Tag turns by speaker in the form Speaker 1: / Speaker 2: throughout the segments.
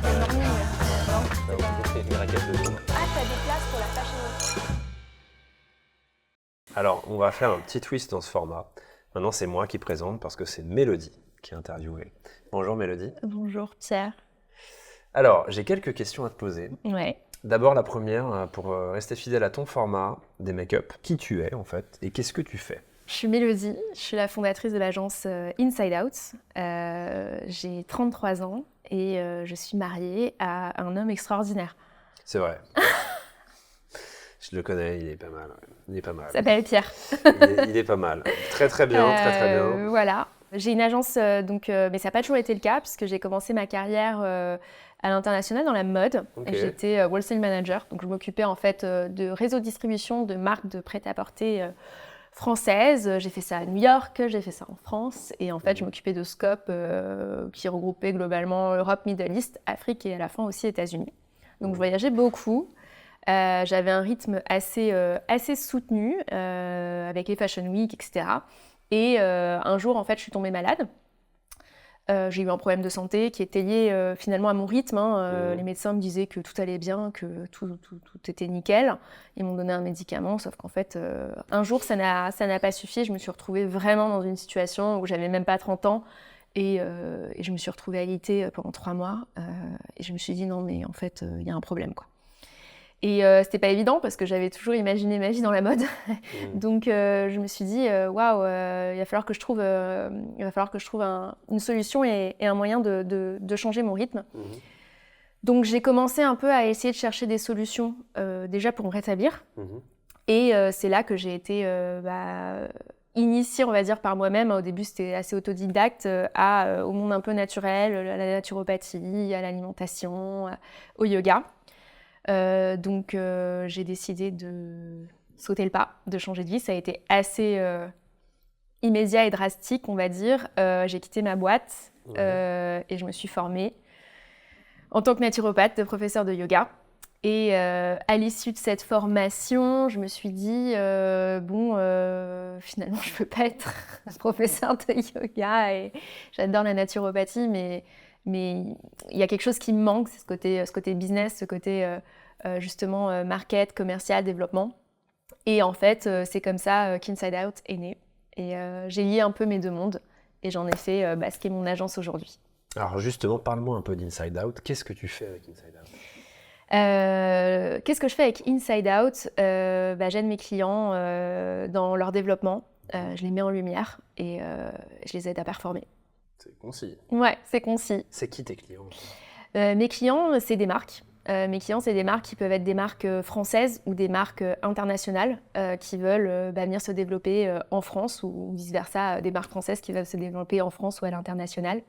Speaker 1: s'appelle Morning. Non,
Speaker 2: Ah, ok, une raquette de dos.
Speaker 1: Ah, t'as des places pour la Fashion Week.
Speaker 2: Alors, on va faire un petit twist dans ce format. Maintenant, c'est moi qui présente parce que c'est Mélodie qui est interviewée. Bonjour Mélodie.
Speaker 1: Bonjour Pierre.
Speaker 2: Alors, j'ai quelques questions à te poser.
Speaker 1: Ouais.
Speaker 2: D'abord, la première, pour rester fidèle à ton format des make-up. Qui tu es en fait et qu'est-ce que tu fais?
Speaker 1: Je suis Mélodie, je suis la fondatrice de l'agence Inside Out. J'ai 33 ans et je suis mariée à un homme extraordinaire.
Speaker 2: C'est vrai. Je le connais, il est pas mal. Ouais. Il est pas mal.
Speaker 1: Il s'appelle Pierre.
Speaker 2: Il est pas mal. Très très bien, très très bien.
Speaker 1: Voilà. J'ai une agence, mais ça n'a pas toujours été le cas, puisque j'ai commencé ma carrière à l'international dans la mode.
Speaker 2: Ok.
Speaker 1: J'étais wholesale manager, donc je m'occupais en fait de réseau de distribution de marques de prêt-à-porter françaises. J'ai fait ça à New York, j'ai fait ça en France, et en fait je m'occupais de scope qui regroupait globalement Europe, Middle East, Afrique et à la fin aussi États-Unis. Donc je voyageais beaucoup. J'avais un rythme assez soutenu avec les Fashion Week, etc. Et un jour, en fait, je suis tombée malade. J'ai eu un problème de santé qui était lié finalement à mon rythme. Les médecins me disaient que tout allait bien, que tout était nickel. Ils m'ont donné un médicament, sauf qu'en fait, un jour, ça n'a pas suffi. Je me suis retrouvée vraiment dans une situation où j'avais même pas 30 ans. Et je me suis retrouvée alitée pendant 3 mois. Et je me suis dit, non, mais en fait, il y a un problème, quoi. Et c'était pas évident parce que j'avais toujours imaginé ma vie dans la mode. Donc je me suis dit, waouh, il va falloir que je trouve une solution et un moyen de changer mon rythme. Donc j'ai commencé un peu à essayer de chercher des solutions déjà pour me rétablir. Et c'est là que j'ai été initiée, on va dire, par moi-même. Au début, c'était assez autodidacte au monde un peu naturel, à la naturopathie, à l'alimentation, au yoga. Donc j'ai décidé de sauter le pas, de changer de vie. Ça a été assez immédiat et drastique, on va dire. J'ai quitté ma boîte et je me suis formée en tant que naturopathe, de professeur de yoga. Et à l'issue de cette formation, je me suis dit, finalement, je ne peux pas être professeur de yoga et j'adore la naturopathie, mais il y a quelque chose qui me manque, c'est ce côté business, ce côté justement market, commercial, développement. Et en fait, c'est comme ça qu'Inside Out est né. Et j'ai lié un peu mes deux mondes et j'en ai fait ce qui est mon agence aujourd'hui.
Speaker 2: Alors justement, parle-moi un peu d'Inside Out. Qu'est-ce que tu fais avec Inside Out?
Speaker 1: Qu'est-ce que je fais avec Inside Out? J'aide mes clients dans leur développement. Je les mets en lumière et je les aide à performer.
Speaker 2: C'est concis.
Speaker 1: Ouais, c'est concis.
Speaker 2: C'est qui tes clients?
Speaker 1: Mes clients, c'est des marques. Mes clients, c'est des marques qui peuvent être des marques françaises ou des marques internationales qui veulent venir se développer en France ou vice-versa, des marques françaises qui veulent se développer en France ou à l'international.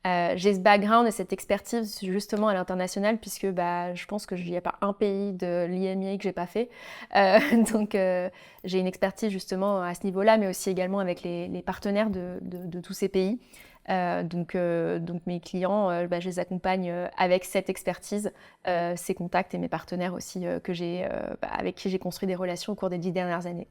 Speaker 1: J'ai ce background et cette expertise justement à l'international puisque je pense qu'il n'y a pas un pays de l'IMIA que j'ai pas fait. Donc j'ai une expertise justement à ce niveau-là, mais aussi également avec les partenaires de tous ces pays. Donc mes clients, je les accompagne avec cette expertise, ces contacts et mes partenaires aussi avec qui j'ai construit des relations au cours des 10 dernières années.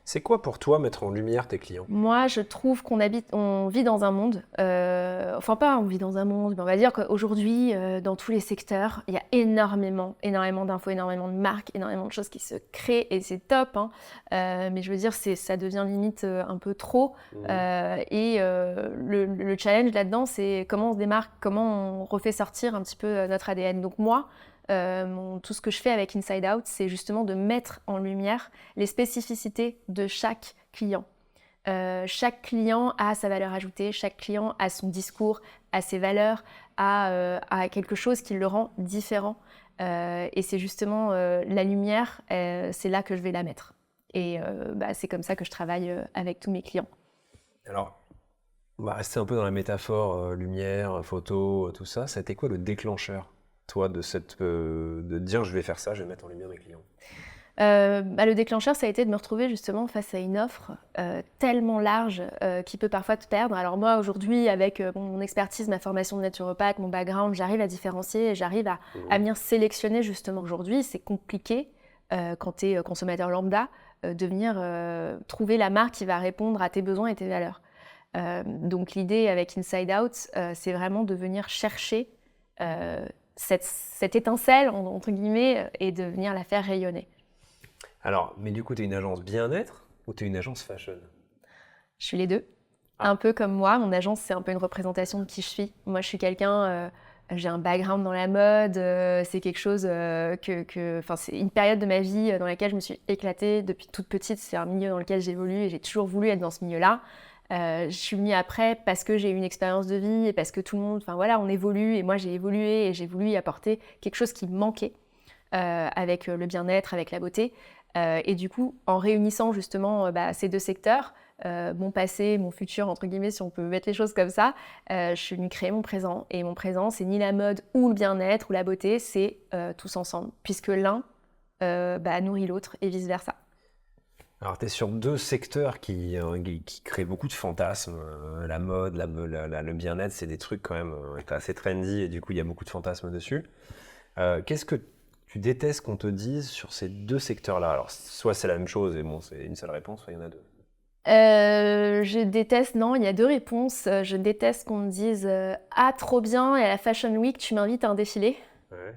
Speaker 2: C'est quoi pour toi mettre en lumière tes clients?
Speaker 1: Moi, je trouve on vit dans un monde, enfin pas on vit dans un monde, mais on va dire qu'aujourd'hui, dans tous les secteurs, il y a énormément d'infos, énormément de marques, énormément de choses qui se créent et c'est top, hein. Mais je veux dire, ça devient limite un peu trop. Le challenge là-dedans, c'est comment on se démarque, comment on refait sortir un petit peu notre ADN. Donc moi, tout ce que je fais avec Inside Out, c'est justement de mettre en lumière les spécificités de chaque client. Chaque client a sa valeur ajoutée, chaque client a son discours, a ses valeurs, a quelque chose qui le rend différent. Et c'est justement la lumière, c'est là que je vais la mettre. Et c'est comme ça que je travaille avec tous mes clients.
Speaker 2: Alors, on va rester un peu dans la métaphore lumière, photo, tout ça. Ça a été quoi le déclencheur, toi, de dire je vais faire ça, je vais mettre en lumière mes clients?
Speaker 1: Le déclencheur, ça a été de me retrouver justement face à une offre tellement large qui peut parfois te perdre. Alors moi, aujourd'hui, avec mon expertise, ma formation de naturopathe, mon background, j'arrive à différencier et j'arrive à venir sélectionner justement. Aujourd'hui, c'est compliqué quand tu es consommateur lambda de venir trouver la marque qui va répondre à tes besoins et tes valeurs. Donc l'idée avec Inside Out, c'est vraiment de venir chercher cette étincelle, entre guillemets, et de venir la faire rayonner.
Speaker 2: Alors, mais du coup, tu es une agence bien-être ou tu es une agence fashion?
Speaker 1: Je suis les deux.
Speaker 2: Ah.
Speaker 1: Un peu comme moi, mon agence, c'est un peu une représentation de qui je suis. Moi, je suis quelqu'un, j'ai un background dans la mode, c'est quelque chose c'est une période de ma vie dans laquelle je me suis éclatée depuis toute petite. C'est un milieu dans lequel j'évolue et j'ai toujours voulu être dans ce milieu-là. Je suis venue après parce que j'ai eu une expérience de vie et parce que tout le monde, on évolue et moi j'ai évolué et j'ai voulu y apporter quelque chose qui me manquait avec le bien-être, avec la beauté. Et du coup, en réunissant justement ces deux secteurs, mon passé, mon futur, entre guillemets, si on peut mettre les choses comme ça, je suis venue créer mon présent. Et mon présent, c'est ni la mode ou le bien-être ou la beauté, c'est tous ensemble, puisque l'un nourrit l'autre et vice-versa.
Speaker 2: Alors, tu es sur deux secteurs qui créent beaucoup de fantasmes. La mode, le bien-être, c'est des trucs quand même assez trendy et du coup, il y a beaucoup de fantasmes dessus. Qu'est-ce que tu détestes qu'on te dise sur ces deux secteurs-là? Alors, soit c'est la même chose et bon, c'est une seule réponse, soit il y en a deux.
Speaker 1: Je déteste, non, il y a deux réponses. Je déteste qu'on me dise ah, trop bien, et à la Fashion Week, tu m'invites à un défilé.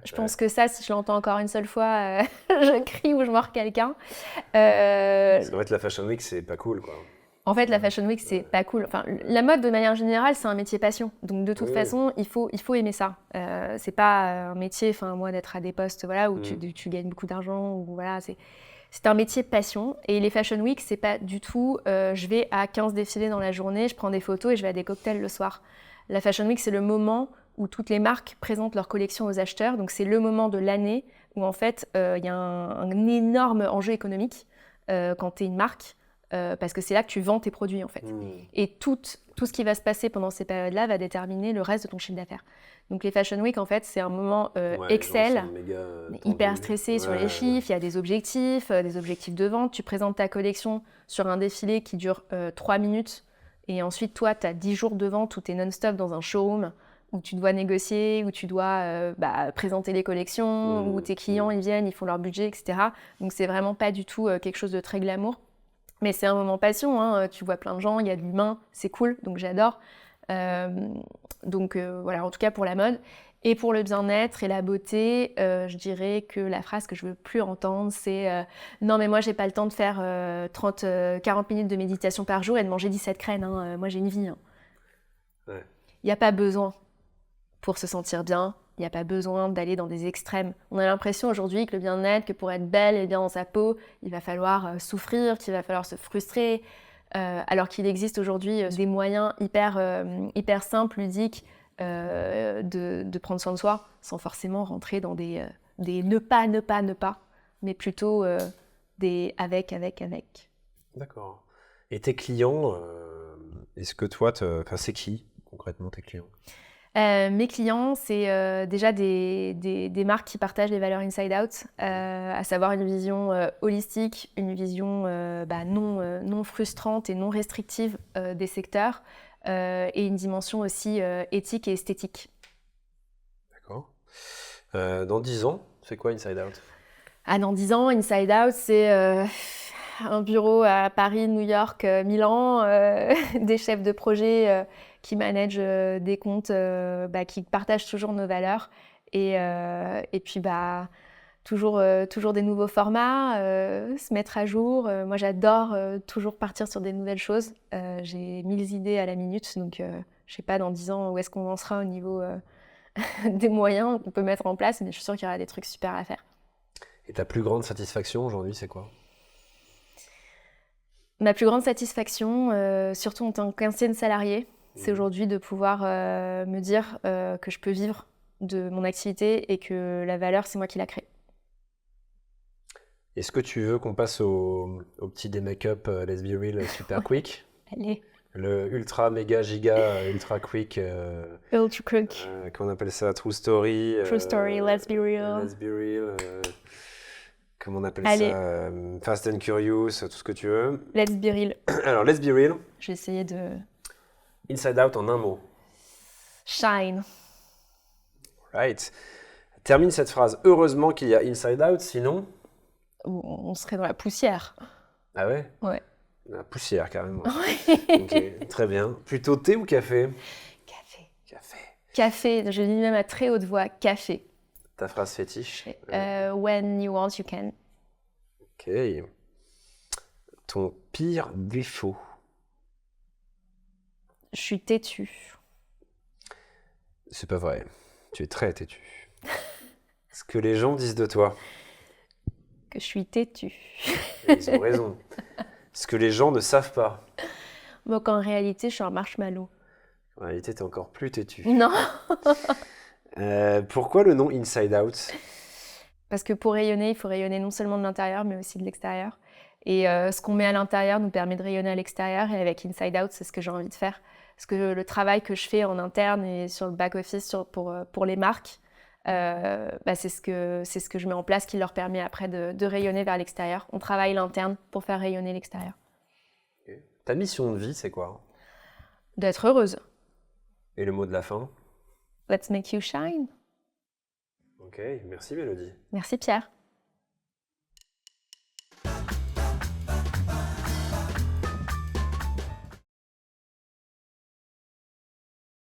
Speaker 1: Je pense que ça, si je l'entends encore une seule fois, je crie ou je mords quelqu'un.
Speaker 2: Parce qu'en fait, la Fashion Week, c'est pas cool, quoi.
Speaker 1: En fait, la Fashion Week, c'est pas cool. Enfin, la mode, de manière générale, c'est un métier passion. Donc, de toute façon, il faut aimer ça. C'est pas un métier, moi, d'être à des postes où tu gagnes beaucoup d'argent. Ou, voilà, c'est un métier passion. Et les Fashion Week, c'est pas du tout je vais à 15 défilés dans la journée, je prends des photos et je vais à des cocktails le soir. La Fashion Week, c'est le moment où toutes les marques présentent leur collection aux acheteurs. Donc, c'est le moment de l'année où, en fait, il y a un énorme enjeu économique quand tu es une marque. Parce que c'est là que tu vends tes produits en fait. Et tout ce qui va se passer pendant ces périodes-là va déterminer le reste de ton chiffre d'affaires. Donc les Fashion Week en fait c'est un moment Excel, hyper stressé sur les chiffres, il y a des objectifs de vente, tu présentes ta collection sur un défilé qui dure 3 minutes et ensuite toi tu as 10 jours de vente où tu es non-stop dans un showroom où tu dois négocier, où tu dois présenter les collections, où tes clients ils viennent, ils font leur budget, etc. Donc c'est vraiment pas du tout quelque chose de très glamour. Mais c'est un moment passion, hein. Tu vois plein de gens, il y a de l'humain, c'est cool, donc j'adore. Voilà, en tout cas pour la mode. Et pour le bien-être et la beauté, je dirais que la phrase que je veux plus entendre, c'est non mais moi j'ai pas le temps de faire 40 minutes de méditation par jour et de manger 17 crènes, hein. Moi j'ai une vie. Hein.
Speaker 2: Ouais.
Speaker 1: Il n'y a pas besoin pour se sentir bien. Il n'y a pas besoin d'aller dans des extrêmes. On a l'impression aujourd'hui que le bien-être, que pour être belle et bien dans sa peau, il va falloir souffrir, qu'il va falloir se frustrer, alors qu'il existe aujourd'hui des moyens hyper simples, ludiques, de prendre soin de soi, sans forcément rentrer dans des ne pas, mais plutôt des avec.
Speaker 2: D'accord. Et tes clients, est-ce que toi, c'est qui concrètement tes clients?
Speaker 1: Mes clients, c'est déjà des marques qui partagent les valeurs Inside Out, à savoir une vision holistique, une vision non frustrante et non restrictive des secteurs, et une dimension aussi éthique et esthétique.
Speaker 2: D'accord. Dans 10 ans, c'est quoi Inside Out?
Speaker 1: Dans 10 ans, Inside Out, c'est un bureau à Paris, New York, Milan, des chefs de projet qui managent des comptes qui partagent toujours nos valeurs et puis toujours des nouveaux formats, se mettre à jour. Moi j'adore toujours partir sur des nouvelles choses. J'ai 1000 idées à la minute, donc je sais pas dans 10 ans où est-ce qu'on en sera au niveau des moyens qu'on peut mettre en place, mais je suis sûre qu'il y aura des trucs super à faire.
Speaker 2: Et ta plus grande satisfaction aujourd'hui, c'est quoi?
Speaker 1: Ma plus grande satisfaction, surtout en tant qu'ancienne salariée, c'est aujourd'hui de pouvoir me dire que je peux vivre de mon activité et que la valeur, c'est moi qui la crée.
Speaker 2: Est-ce que tu veux qu'on passe au petit des make-up Let's Be Real super quick?
Speaker 1: Allez.
Speaker 2: Le ultra méga giga ultra quick.
Speaker 1: Ultra quick.
Speaker 2: Comment on appelle ça? True Story.
Speaker 1: True Story, Let's Be Real.
Speaker 2: Let's Be Real. Comment on appelle ça? Fast and Curious, tout ce que tu veux.
Speaker 1: Let's Be Real.
Speaker 2: Alors, Let's Be Real.
Speaker 1: Je vais essayer de...
Speaker 2: Inside Out en un mot.
Speaker 1: Shine.
Speaker 2: Right. Termine cette phrase. Heureusement qu'il y a Inside Out, sinon...
Speaker 1: On serait dans la poussière.
Speaker 2: Ah ouais?
Speaker 1: Ouais.
Speaker 2: La poussière, carrément.
Speaker 1: Ouais.
Speaker 2: Ok, très bien. Plutôt thé ou café?
Speaker 1: Café. Café, je dis même à très haute voix, café.
Speaker 2: Ta phrase fétiche?
Speaker 1: When you want, you can.
Speaker 2: Ok. Ton pire défaut?
Speaker 1: Je suis têtue.
Speaker 2: C'est pas vrai. Tu es très têtu. Ce que les gens disent de toi.
Speaker 1: Que je suis têtue.
Speaker 2: Et ils ont raison. Ce que les gens ne savent pas.
Speaker 1: Bon, qu'en réalité, je suis un marshmallow.
Speaker 2: En réalité, t'es encore plus têtu.
Speaker 1: Non.
Speaker 2: Pourquoi le nom Inside Out?
Speaker 1: Parce que pour rayonner, il faut rayonner non seulement de l'intérieur, mais aussi de l'extérieur. Et ce qu'on met à l'intérieur nous permet de rayonner à l'extérieur. Et avec Inside Out, c'est ce que j'ai envie de faire. Parce que le travail que je fais en interne et sur le back-office pour les marques, c'est ce que je mets en place qui leur permet après de rayonner vers l'extérieur. On travaille l'interne pour faire rayonner l'extérieur.
Speaker 2: Okay. Ta mission de vie, c'est quoi?
Speaker 1: D'être heureuse.
Speaker 2: Et le mot de la fin?
Speaker 1: Let's make you shine.
Speaker 2: Ok, merci Mélodie.
Speaker 1: Merci Pierre.